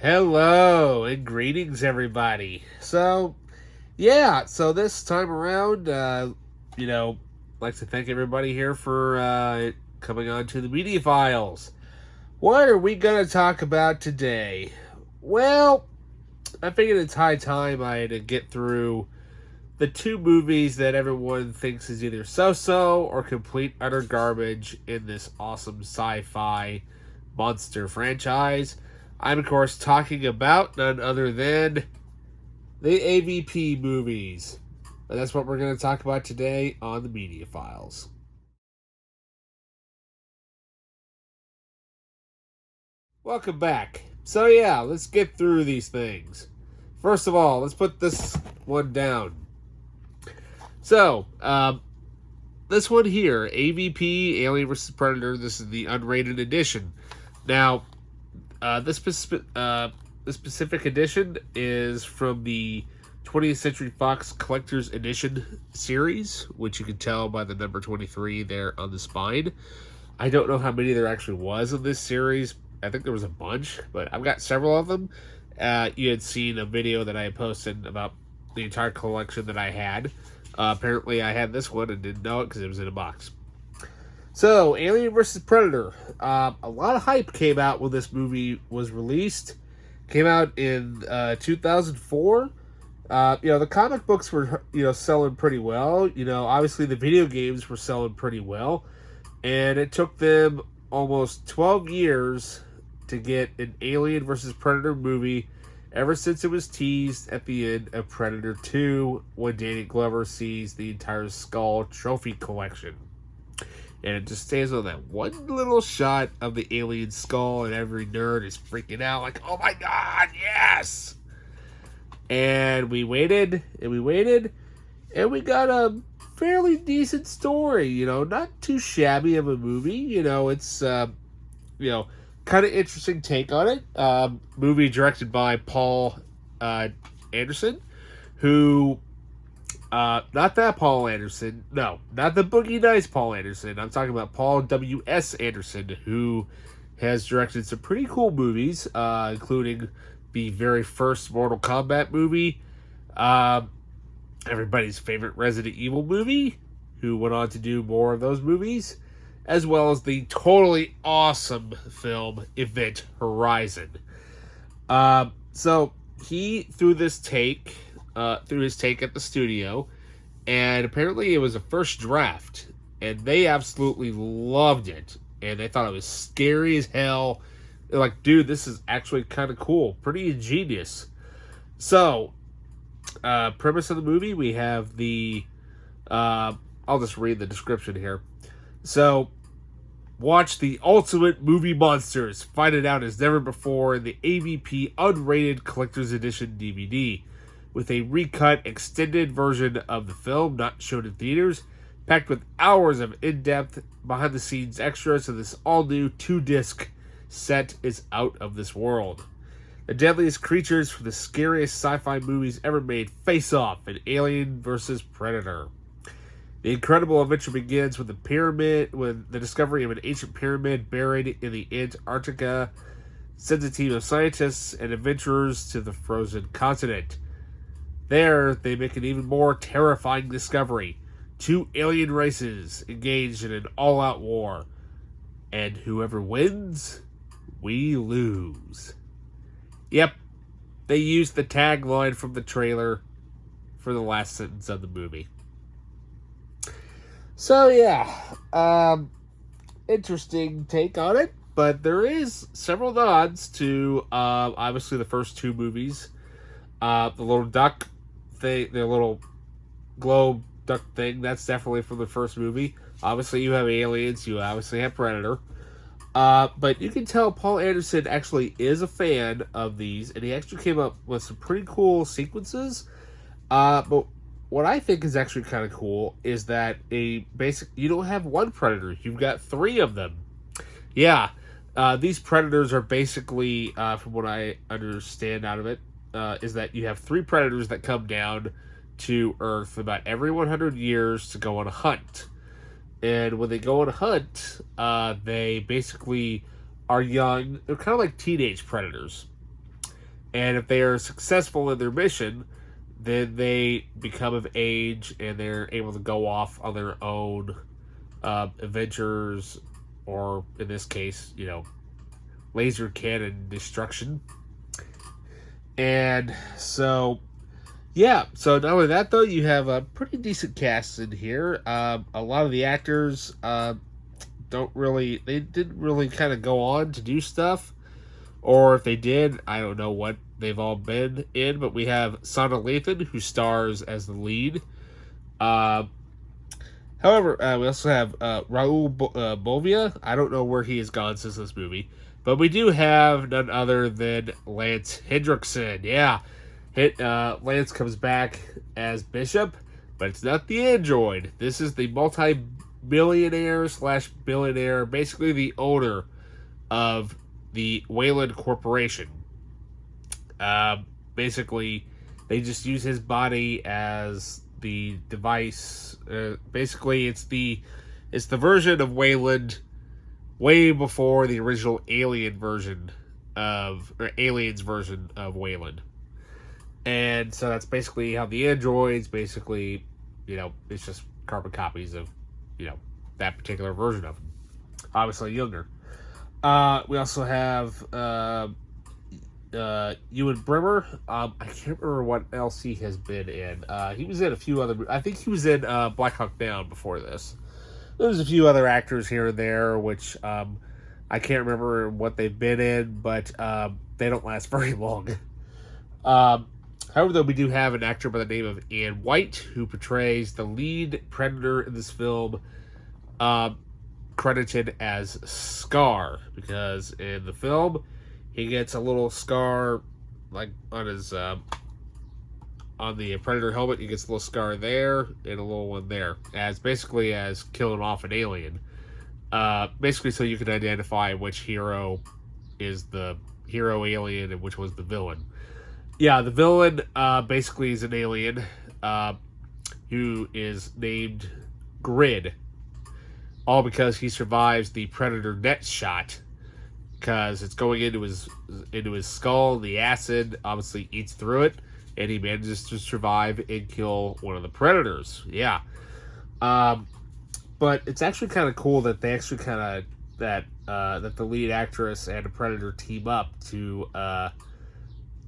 Hello and greetings, everybody. So this time around, like to thank everybody here for coming on to the Media Files. What are we going to talk about today? Well, I figured it's high time I had to get through the two movies that everyone thinks is either so-so or complete utter garbage in this awesome sci-fi monster franchise. I'm, of course, talking about none other than the AVP movies. And that's what we're going to talk about today on the Media Files. Welcome back. Let's get through these things. First of all, let's put this one down. This one here, AVP, Alien vs. Predator, this is the unrated edition. Now, this specific edition is from the 20th Century Fox Collector's Edition series, which you can tell by the number 23 there on the spine. I don't know how many there actually was in this series. I think there was a bunch, but I've got several of them. You had seen a video that I had posted about the entire collection that I had. Apparently I had this one and didn't know it because it was in a box. So, Alien vs. Predator. A lot of hype came out when this movie was released. Came out in 2004. The comic books were, selling pretty well. Obviously the video games were selling pretty well. And it took them almost 12 years to get an Alien vs. Predator movie ever since it was teased at the end of Predator 2 when Danny Glover sees the entire Skull trophy collection. And it just stays on that one little shot of the alien skull, and every nerd is freaking out like, oh my god, yes! And we waited, and we got a fairly decent story, not too shabby of a movie. It's, kind of interesting take on it. Movie directed by Paul Anderson, who... not that Paul Anderson. No, not the Boogie Nights Paul Anderson. I'm talking about Paul W.S. Anderson, who has directed some pretty cool movies, including the very first Mortal Kombat movie, everybody's favorite Resident Evil movie, who went on to do more of those movies, as well as the totally awesome film Event Horizon. So he threw his take at the studio, and apparently it was a first draft, and they absolutely loved it, and they thought it was scary as hell. They're like, dude, this is actually kind of cool, pretty ingenious. So, premise of the movie, we have I'll just read the description here. So, watch the ultimate movie monsters, find it out as never before in the AVP Unrated Collector's Edition DVD. With a recut extended version of the film not shown in theaters, packed with hours of in-depth, behind-the-scenes extras, so this all-new 2-disc set is out of this world. The deadliest creatures from the scariest sci-fi movies ever made face off in Alien vs. Predator. The incredible adventure begins with the discovery of an ancient pyramid buried in the Antarctica sends a team of scientists and adventurers to the frozen continent. There, they make an even more terrifying discovery. 2 alien races engaged in an all-out war. And whoever wins, we lose. Yep, they used the tagline from the trailer for the last sentence of the movie. Interesting take on it. But there is several nods to, obviously, the first 2 movies. The little duck thing, the little globe duck thing, that's definitely from the first movie. Obviously, you have aliens, you obviously have Predator. But you can tell Paul Anderson actually is a fan of these, and he actually came up with some pretty cool sequences. But what I think is actually kind of cool is that you don't have one Predator, you've got 3 of them. Yeah, these Predators are basically, from what I understand out of it, is that you have 3 Predators that come down to Earth about every 100 years to go on a hunt. And when they go on a hunt, they basically are young. They're kind of like teenage predators. And if they are successful in their mission, then they become of age and they're able to go off on their own adventures, or in this case, laser cannon destruction. And so, yeah. So not only that, though, you have a pretty decent cast in here. A lot of the actors didn't really kind of go on to do stuff. Or if they did, I don't know what they've all been in. But we have Sana Lathan, who stars as the lead. However, we also have Raul Bovia. I don't know where he has gone since this movie. But we do have none other than Lance Hendrickson. Yeah, Lance comes back as Bishop, but it's not the android. This is the multi-millionaire/billionaire, basically the owner of the Wayland Corporation. Basically, they just use his body as the device. Basically, it's the version of Wayland way before the original Aliens version of Wayland. And so that's basically how the androids basically, it's just carbon copies of, that particular version of them. Obviously younger. We also have Ewan Brimmer. I can't remember what else he has been in. He was in a few other... I think he was in Black Hawk Down before this. There's a few other actors here and there, which I can't remember what they've been in, but they don't last very long. However, though, we do have an actor by the name of Ian White, who portrays the lead Predator in this film, credited as Scar, because in the film, he gets a little scar, like, on his, on the Predator helmet. He gets a little scar there, and a little one there, as killing off an alien. Basically so you can identify which hero is the hero alien and which was the villain. Yeah, the villain basically is an alien who is named Grid, all because he survives the Predator net shot, because it's going into his skull. The acid obviously eats through it, and he manages to survive and kill one of the Predators. Yeah. But it's actually kind of cool that they actually that the lead actress and the Predator team up to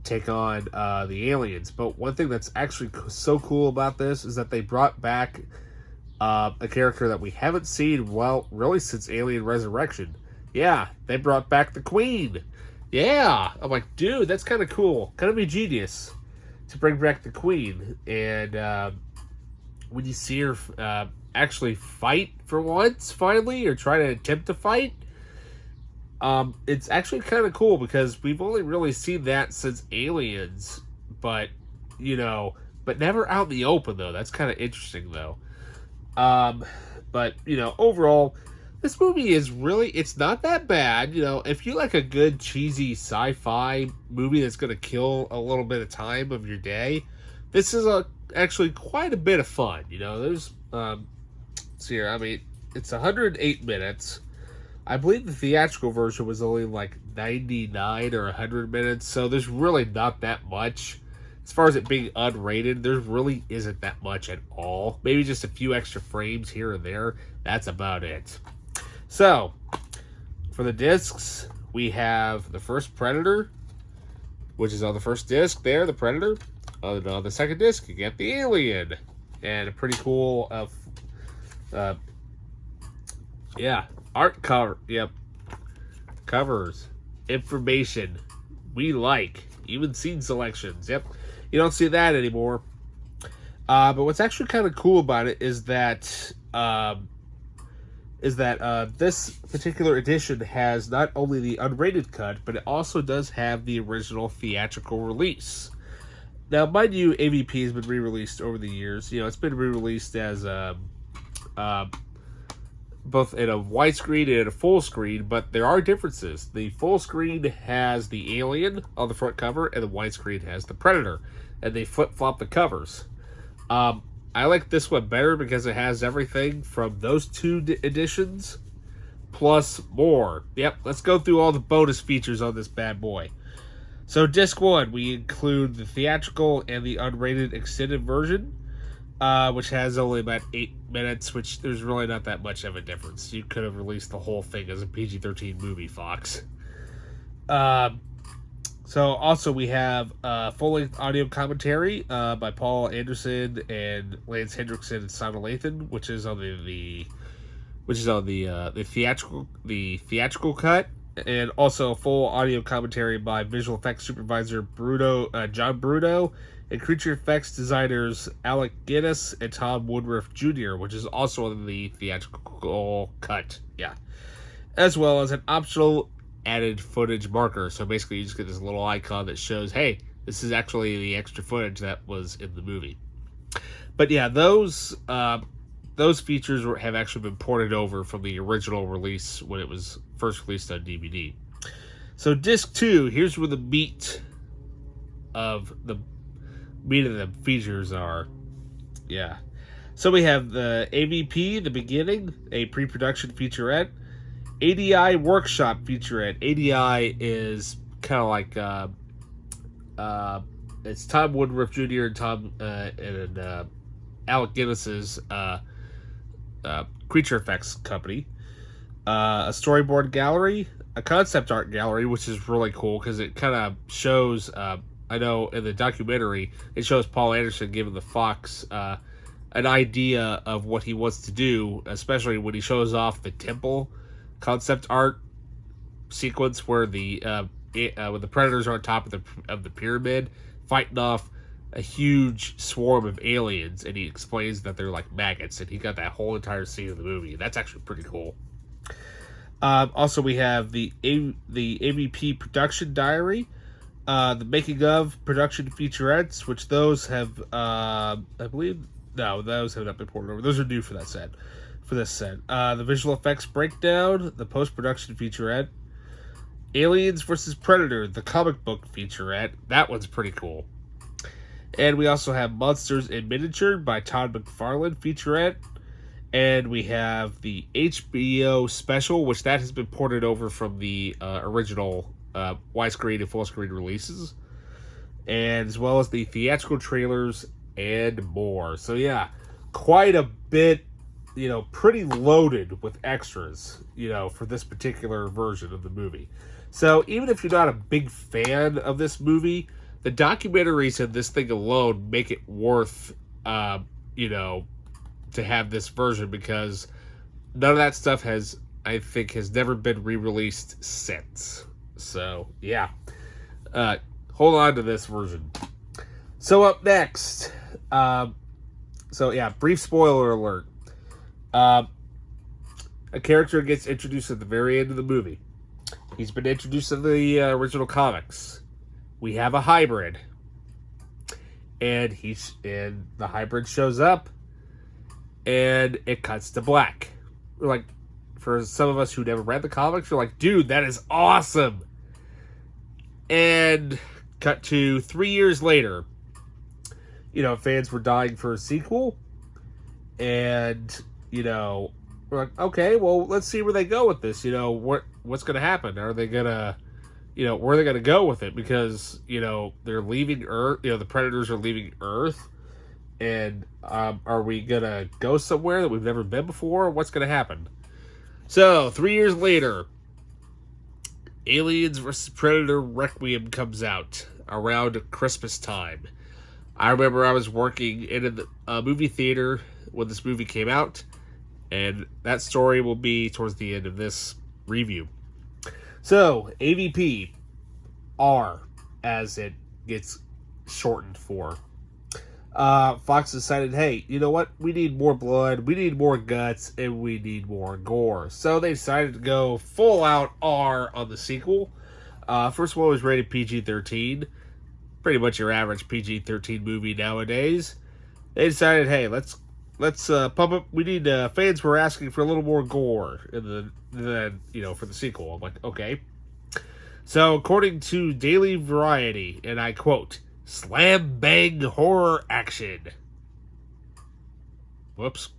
take on the aliens. But one thing that's actually so cool about this is that they brought back a character that we haven't seen, really since Alien Resurrection. Yeah, they brought back the Queen. Yeah, I'm like, dude, that's kind of cool. Kind of be genius to bring back the Queen. And when you see her actually fight for once, finally, or try to attempt to fight, it's actually kind of cool, because we've only really seen that since Aliens, but never out in the open, though. That's kind of interesting, though. But overall, this movie is it's not that bad. If you like a good cheesy sci-fi movie that's going to kill a little bit of time of your day, this is actually quite a bit of fun. There's let's see here. I mean, it's 108 minutes. I believe the theatrical version was only like 99 or 100 minutes, so there's really not that much. As far as it being unrated, there really isn't that much at all. Maybe just a few extra frames here and there. That's about it. So, for the discs, we have the first Predator, which is on the first disc there, the Predator. On the second disc, you get the Alien. And a pretty cool, art cover. Yep. Covers. Information. We like. Even scene selections. Yep. You don't see that anymore. But what's actually kind of cool about it is that this particular edition has not only the unrated cut, but it also does have the original theatrical release. Now, mind you, AVP has been re-released over the years. It's been re-released as both in a widescreen and a full screen, but there are differences. The full screen has the Alien on the front cover, and the widescreen has the Predator, and they flip-flop the covers. I like this one better because it has everything from those two editions, plus more. Yep, let's go through all the bonus features on this bad boy. So disc 1, we include the theatrical and the unrated extended version, which has only about 8 minutes, which there's really not that much of a difference. You could have released the whole thing as a PG-13 movie, Fox. So also we have full-length audio commentary by Paul Anderson and Lance Hendrickson and Simon Lathan, which is on the theatrical cut, and also full audio commentary by visual effects supervisor John Bruno and creature effects designers Alec Guinness and Tom Woodruff Jr., which is also in the theatrical cut. Yeah, as well as an optional added footage marker. So basically, you just get this little icon that shows, hey, this is actually the extra footage that was in the movie. But yeah, those features have actually been ported over from the original release when it was first released on DVD. So disc 2, here's where the meat of the features are. Yeah. So we have the AVP, the beginning, a pre-production featurette, ADI workshop featurette. ADI is kind of like it's Tom Woodruff Jr. and Alec Guinness's creature effects company, a storyboard gallery, a concept art gallery, which is really cool because it kind of shows. I know in the documentary it shows Paul Anderson giving the Fox an idea of what he wants to do, especially when he shows off the temple concept art sequence where the predators are on top of the pyramid fighting off a huge swarm of aliens, and he explains that they're like maggots, and he got that whole entire scene of the movie. That's actually pretty cool. Also, we have the AVP production diary, the making of production featurettes, which those have, I believe, no, those have not been ported over. Those are new for that set. For this set, the visual effects breakdown, the post-production featurette, Aliens vs. Predator, the comic book featurette. That one's pretty cool. And we also have Monsters in Miniature by Todd McFarlane featurette. And we have the HBO special, which that has been ported over from the original widescreen and full screen releases. And as well as the theatrical trailers and more. So yeah, quite a bit, pretty loaded with extras, for this particular version of the movie. So even if you're not a big fan of this movie, the documentaries in this thing alone make it worth, to have this version, because none of that stuff has never been re-released since. So, yeah. Hold on to this version. So up next, brief spoiler alert. A character gets introduced at the very end of the movie. He's been introduced in the original comics. We have a hybrid, and the hybrid shows up, and it cuts to black. We're like, for some of us who never read the comics, we're like, dude, that is awesome. And cut to 3 years later. Fans were dying for a sequel, and we're like, okay, well, let's see where they go with this. What's going to happen? Are they gonna where are they going to go with it? Because, they're leaving Earth, the Predators are leaving Earth, and are we going to go somewhere that we've never been before? What's going to happen? So, 3 years later, Aliens vs. Predator Requiem comes out around Christmas time. I remember I was working in a movie theater when this movie came out, and that story will be towards the end of this review. So, AVP, R, as it gets shortened for. Fox decided, hey, you know what? We need more blood, we need more guts, and we need more gore. So they decided to go full out R on the sequel. First one was rated PG-13. Pretty much your average PG-13 movie nowadays. They decided, hey, let's pump up. We need fans were asking for a little more gore for the sequel. I'm like, okay. So according to Daily Variety, and I quote, "Slam bang horror action." Whoops.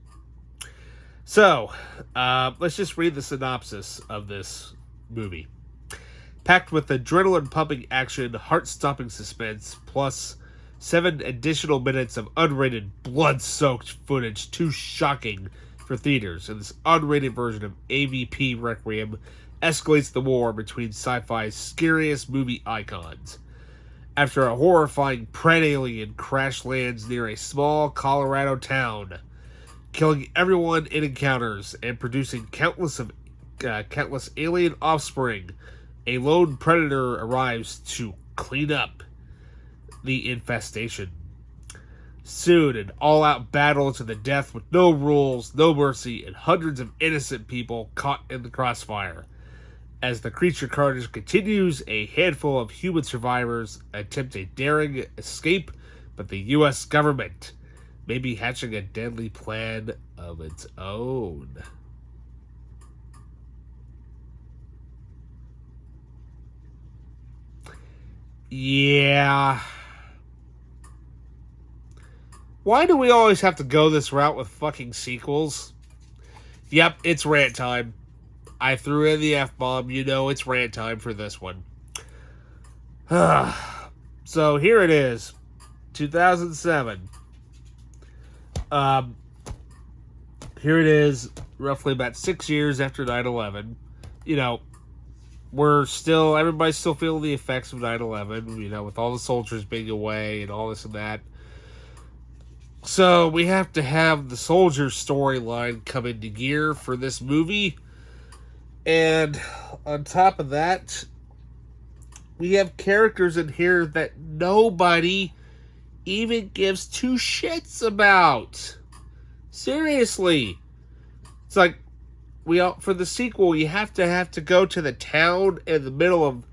So let's just read the synopsis of this movie. packed with adrenaline-pumping action, heart-stopping suspense, plus 7 additional minutes of unrated, blood-soaked footage too shocking for theaters. And this unrated version of AVP Requiem escalates the war between sci-fi's scariest movie icons. After a horrifying pred-alien crash lands near a small Colorado town, killing everyone it encounters and producing countless alien offspring, a lone predator arrives to clean up the infestation. Soon, an all-out battle to the death with no rules, no mercy, and hundreds of innocent people caught in the crossfire. As the creature carnage continues, a handful of human survivors attempt a daring escape, but the U.S. government may be hatching a deadly plan of its own. Yeah. Why do we always have to go this route with fucking sequels? Yep, it's rant time. I threw in the F-bomb. You know it's rant time for this one. So here it is. 2007. Here it is, roughly about 6 years after 9/11. You know, everybody's still feeling the effects of 9/11, you know, with all the soldiers being away and all this and that. So we have to have the soldier storyline come into gear for this movie. And on top of that, we have characters in here that nobody even gives two shits about. Seriously. It's like, for the sequel, you have to go to the town in the middle of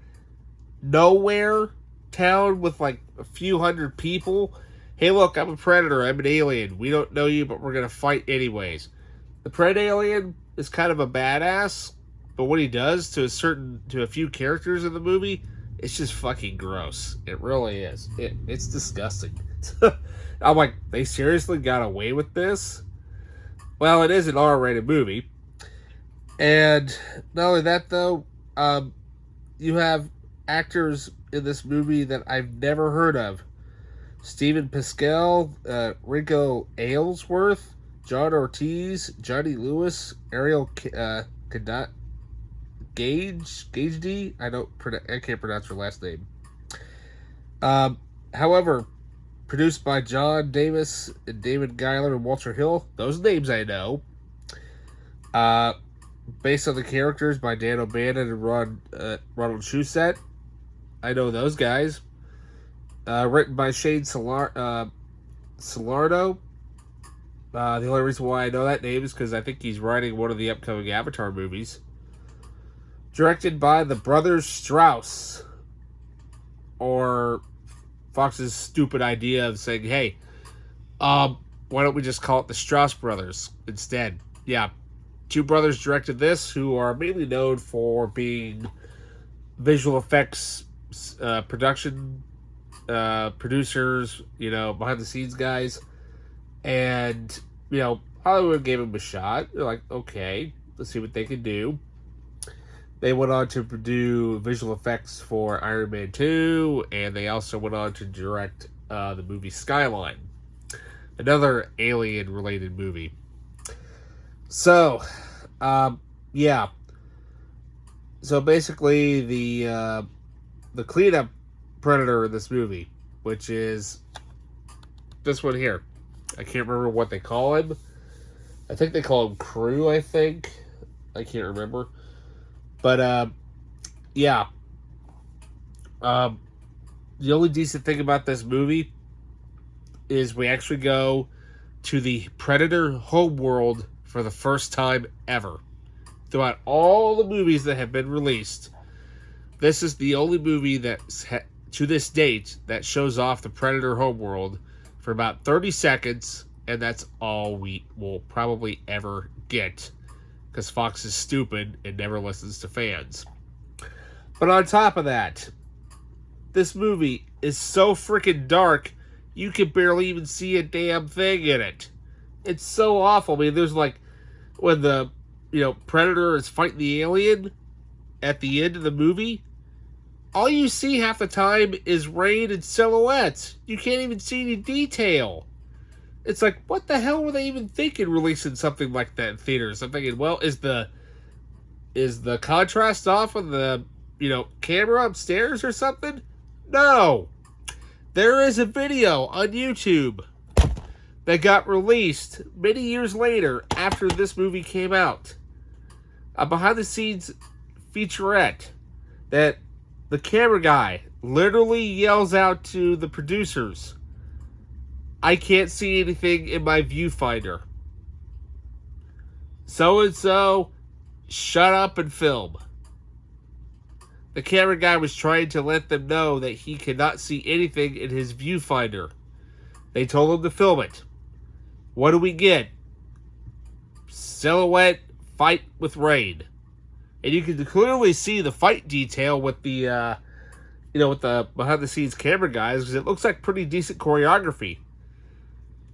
nowhere, town with like a few hundred people. Hey, look, I'm a predator. I'm an alien. We don't know you, but we're going to fight anyways. The pred alien is kind of a badass, but what he does to a few characters in the movie, it's just fucking gross. It really is. It's disgusting. I'm like, they seriously got away with this? Well, it is an R-rated movie. And not only that, though, you have actors in this movie that I've never heard of. Steven Pasquale, Rico Aylesworth, John Ortiz, Johnny Lewis, Ariel Gage D. I can't pronounce her last name. However, produced by John Davis and David Geiler and Walter Hill. Those names I know. Based on the characters by Dan O'Bannon and Ronald Shusett. I know those guys. Written by Shane Salardo. The only reason why I know that name is because I think he's writing one of the upcoming Avatar movies. Directed by the Brothers Strauss. Or Fox's stupid idea of saying, hey, why don't we just call it the Strauss Brothers instead? Yeah. Two brothers directed this, who are mainly known for being visual effects producers, you know, behind the scenes guys. And, you know, Hollywood gave them a shot. They're like, okay, let's see what they can do. They went on to do visual effects for Iron Man 2, and they also went on to direct the movie Skyline, another alien-related movie. So, yeah. So basically, the cleanup predator in this movie, which is this one here. I can't remember what they call him. I think they call him Crew, I think. I can't remember. But, yeah. The only decent thing about this movie is we actually go to the Predator homeworld for the first time ever. Throughout all the movies that have been released, this is the only movie that, to this date, that shows off the Predator homeworld for about 30 seconds, and that's all we will probably ever get. Because Fox is stupid and never listens to fans. But on top of that, this movie is so freaking dark, you can barely even see a damn thing in it. It's so awful. I mean, there's like, when the, Predator is fighting the alien at the end of the movie, all you see half the time is rain and silhouettes. You can't even see any detail. It's like, what the hell were they even thinking releasing something like that in theaters? I'm thinking, well, is the contrast off on the, camera upstairs or something? No. There is a video on YouTube that got released many years later after this movie came out. A behind-the-scenes featurette that the camera guy literally yells out to the producers, I can't see anything in my viewfinder. So-and-so, shut up and film. The camera guy was trying to let them know that he could not see anything in his viewfinder. They told him to film it. What do we get? Silhouette fight with rain. And you can clearly see the fight detail with the, with the behind-the-scenes camera guys, because it looks like pretty decent choreography.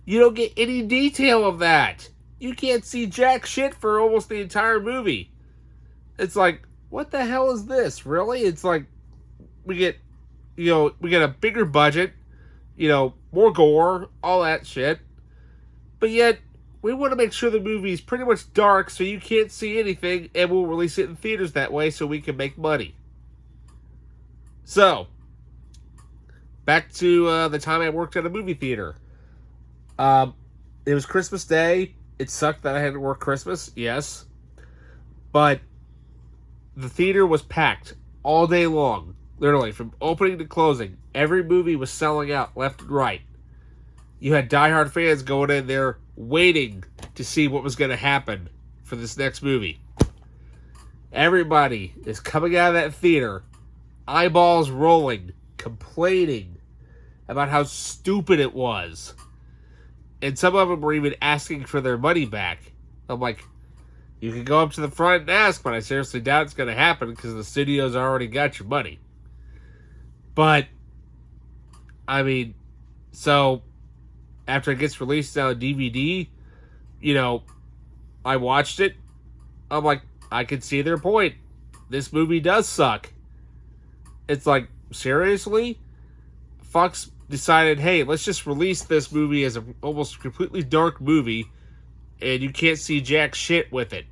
You don't get any detail of that. You can't see jack shit for almost the entire movie. It's like, what the hell is this? Really? It's like, we get a bigger budget, more gore, all that shit. But yet, we want to make sure the movie is pretty much dark so you can't see anything, and we'll release it in theaters that way so we can make money. So, back to the time I worked at a movie theater. It was Christmas Day. It sucked that I had to work Christmas, yes. But the theater was packed all day long. Literally, from opening to closing. Every movie was selling out left and right. You had diehard fans going in there waiting to see what was going to happen for this next movie. Everybody is coming out of that theater, eyeballs rolling, complaining about how stupid it was. And some of them were even asking for their money back. I'm like, you can go up to the front and ask, but I seriously doubt it's going to happen because the studio's already got your money. But, so after it gets released on DVD, I watched it. I'm like, I can see their point. This movie does suck. It's like, seriously? Fox decided, hey, let's just release this movie as an almost completely dark movie, and you can't see jack shit with it.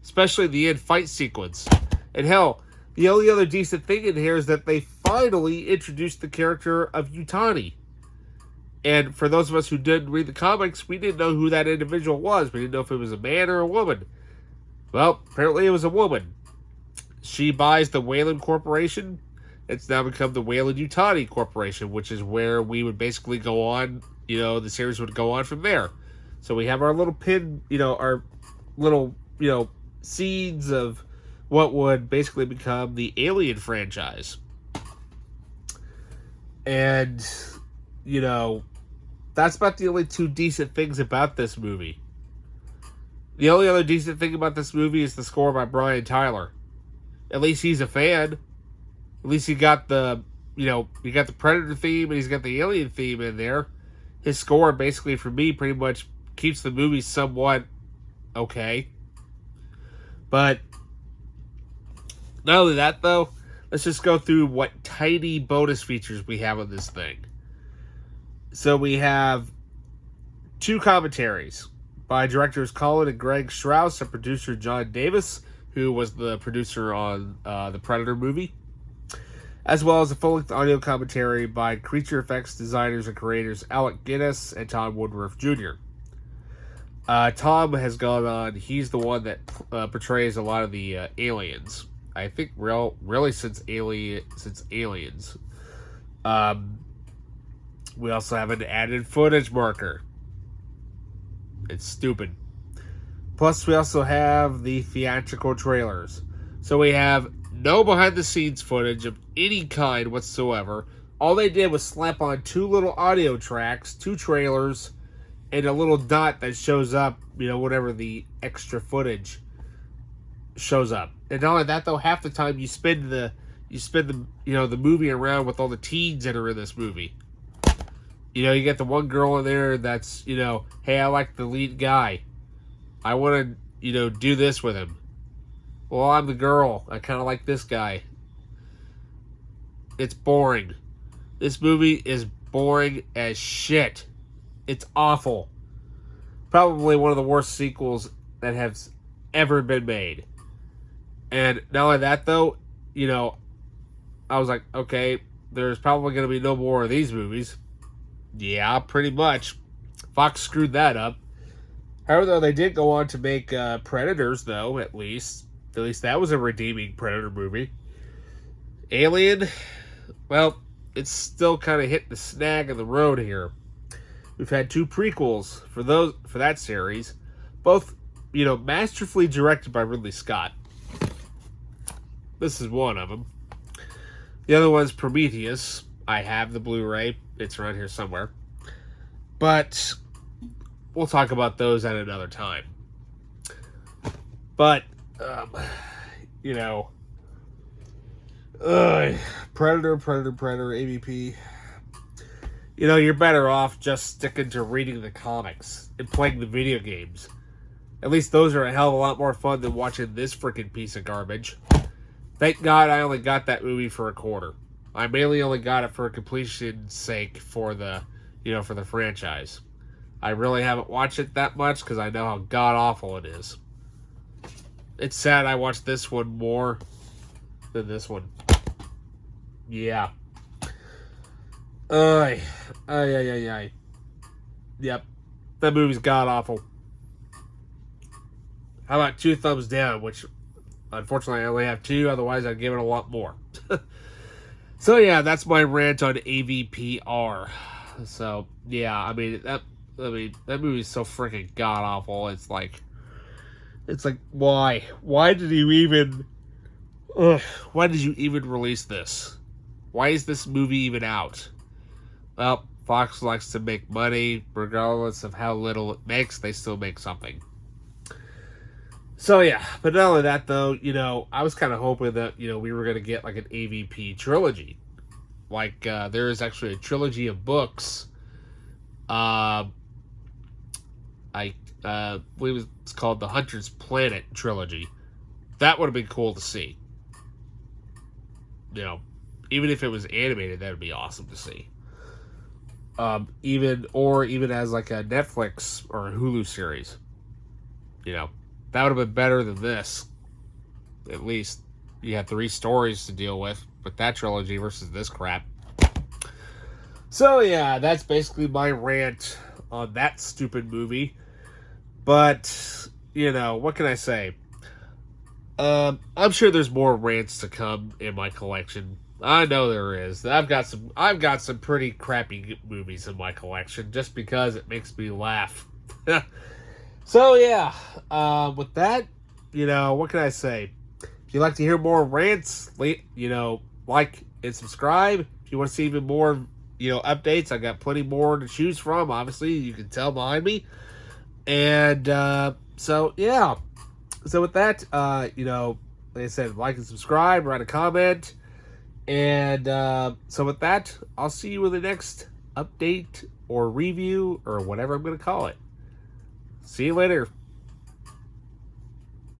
Especially the end fight sequence. And hell, the only other decent thing in here is that they finally introduced the character of Yutani. And for those of us who didn't read the comics, we didn't know who that individual was. We didn't know if it was a man or a woman. Well, apparently it was a woman. She buys the Wayland Corporation. It's now become the Wayland Yutani Corporation, which is where we would basically go on, the series would go on from there. So we have our little our little, seeds of what would basically become the Alien franchise. And, that's about the only two decent things about this movie. The only other decent thing about this movie is the score by Brian Tyler. At least he's a fan. At least he got the, you got the Predator theme and he's got the Alien theme in there. His score, basically, for me, pretty much keeps the movie somewhat okay. But, not only that, though, let's just go through what tiny bonus features we have on this thing. So we have 2 commentaries by directors Colin and Greg Strauss and producer John Davis, who was the producer on the Predator movie, as well as a full-length audio commentary by creature effects designers and creators Alec Guinness and Tom Woodruff Jr. Tom has gone on. He's the one that portrays a lot of the aliens. I think really since Aliens. We also have an added footage marker. It's stupid. Plus, we also have the theatrical trailers. So we have no behind-the-scenes footage of any kind whatsoever. All they did was slap on 2 little audio tracks, 2 trailers, and a little dot that shows up, whatever the extra footage shows up. And not only that, though, half the time you spend the the movie around with all the teens that are in this movie. You get the one girl in there that's, hey, I like the lead guy. I want to, do this with him. Well, I'm the girl. I kind of like this guy. It's boring. This movie is boring as shit. It's awful. Probably one of the worst sequels that has ever been made. And not only that, though, you know, I was like, okay, there's probably going to be no more of these movies. Yeah, pretty much. Fox screwed that up. However, though, they did go on to make Predators, though, at least. At least that was a redeeming Predator movie. Alien, well, it's still kind of hitting the snag of the road here. We've had 2 prequels for that series, both, you know, masterfully directed by Ridley Scott. This is one of them. The other one's Prometheus. I have the Blu-ray. It's around here somewhere. But we'll talk about those at another time. But, you know, Predator, AVP. You know, you're better off just sticking to reading the comics and playing the video games. At least those are a hell of a lot more fun than watching this freaking piece of garbage. Thank God I only got that movie for a quarter. I mainly only got it for completion's sake for the, you know, for the franchise. I really haven't watched it that much because I know how god-awful it is. It's sad I watched this one more than this one. Yeah. Yep. That movie's god-awful. How about 2 thumbs down, which unfortunately I only have 2, otherwise I'd give it a lot more. So yeah, that's my rant on AVPR. So yeah, I mean that movie is so freaking god awful. It's like why did you even release this? Why is this movie even out? Well, Fox likes to make money, regardless of how little it makes. They still make something. So yeah, but not only that though, you know, I was kind of hoping that, you know, we were going to get like an AVP trilogy. Like, there is actually a trilogy of books. I believe it's called the Hunter's Planet trilogy. That would have been cool to see. You know, even if it was animated, that would be awesome to see. Even as like a Netflix or a Hulu series. You know, that would have been better than this. At least you have 3 stories to deal with that trilogy versus this crap. So yeah, that's basically my rant on that stupid movie. But, you know, what can I say? I'm sure there's more rants to come in my collection. I know there is. I've got some pretty crappy movies in my collection just because it makes me laugh. So yeah, with that, you know, what can I say? If you'd like to hear more rants, you know, like and subscribe. If you want to see even more, you know, updates, I got plenty more to choose from. Obviously, you can tell behind me. And so yeah. So with that, you know, like I said, like and subscribe, write a comment. And so with that, I'll see you in the next update or review or whatever I'm going to call it. See you later.